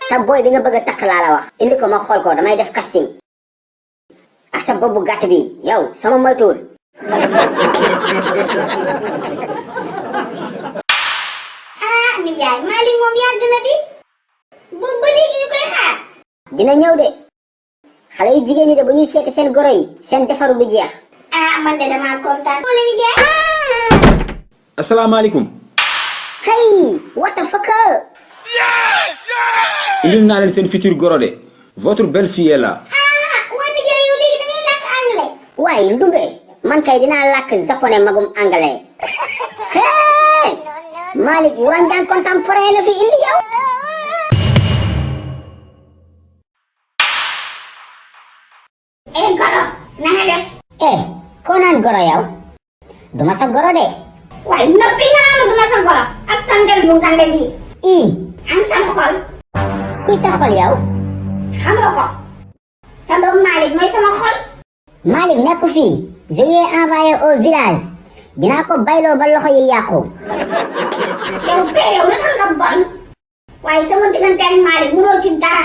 sa boy bi nga bëgg a takk laa la wax indi ko ma xool ko damay def casting ak sa bopp bu gàtt bi yow sama moytuwul. ah nijaay Malick moom yàgg na di boobu ba léegi ñu koy xaar. dina ñëw de xale yu jigéen ñi de bu ñuy seeti seen goro yi seen defaru du jeex. ah man de damaa kontaan. wala nijaay. asalaamaaleykum. hey what the fuck. indil naa leen seen futur goro de votre belle fille est là. waa nijaay yow léegi da ngay làkk anglais. waaye ndumbe man kay dinaa làkk japonais magum anglais. hey Malick Wuranjaan contemporain la fi indi yow. goro na nga def. koo naan goro yow duma sa goro de. waaye noppi nga naan duma sa goro ak sandel bu ngande bi. an sam xol. kuy sa xol yow. xamoo ko sa doom Malick mooy sama xol. Malick nekku fii je lui ai envoyé au village dinaa ko bayloo ba loxo yi yàqu. yow bee yow la nga bon. waaye sama diggante ak Malick mënoo ci dara.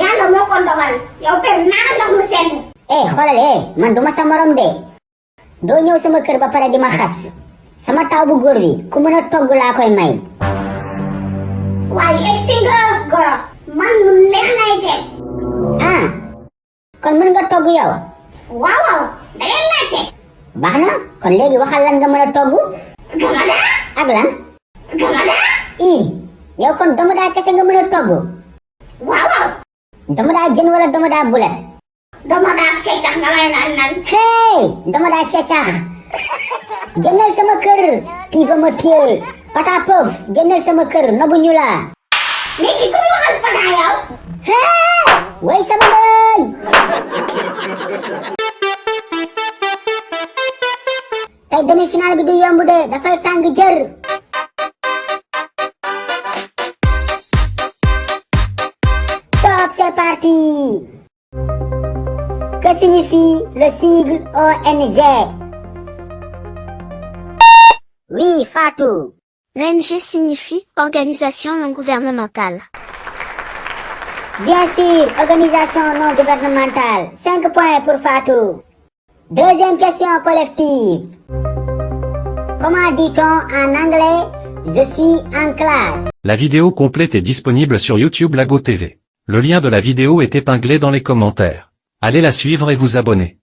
yàlla moo ko dogal yow per naa ndox mu sedd. xoolal man duma sa morom de doo ñëw sama kër ba pare di ma xas sama taw bu góor bi ku mën a togg laa koy may. waaye egsi nga goro man lu neex lay teg. kon mën nga togg yow. waaw da ngay laajte. baax na kon léegi waxal lan nga mën a togg. gamada. ak lan. gamada. yow kon domodaa kese nga mën a togg. waaw. domodaa jën wala domodaa bulet. domodaa kecax nga may naan. domodaa cecax. génnal sama kër kii ba ma téye pata pëf génnal sama kër nobu ñu la. léegi ku mu waxal pata yow. way sama ndey. tey demi-finale bi du yomb de dafay tàng jër. Top, c'est parti. Que signifie le sigle ONG? Oui, Fatou. L'ONG signifie organisation non gouvernementale. Bien sûr, organisation non gouvernementale. 5 points pour Fatou. Deuxième question collective. Comment dit-on en anglais je suis en classe? La vidéo complète est disponible sur YouTube Lago TV. Le lien de la vidéo est épinglé dans les commentaires. Allez la suivre et vous abonner.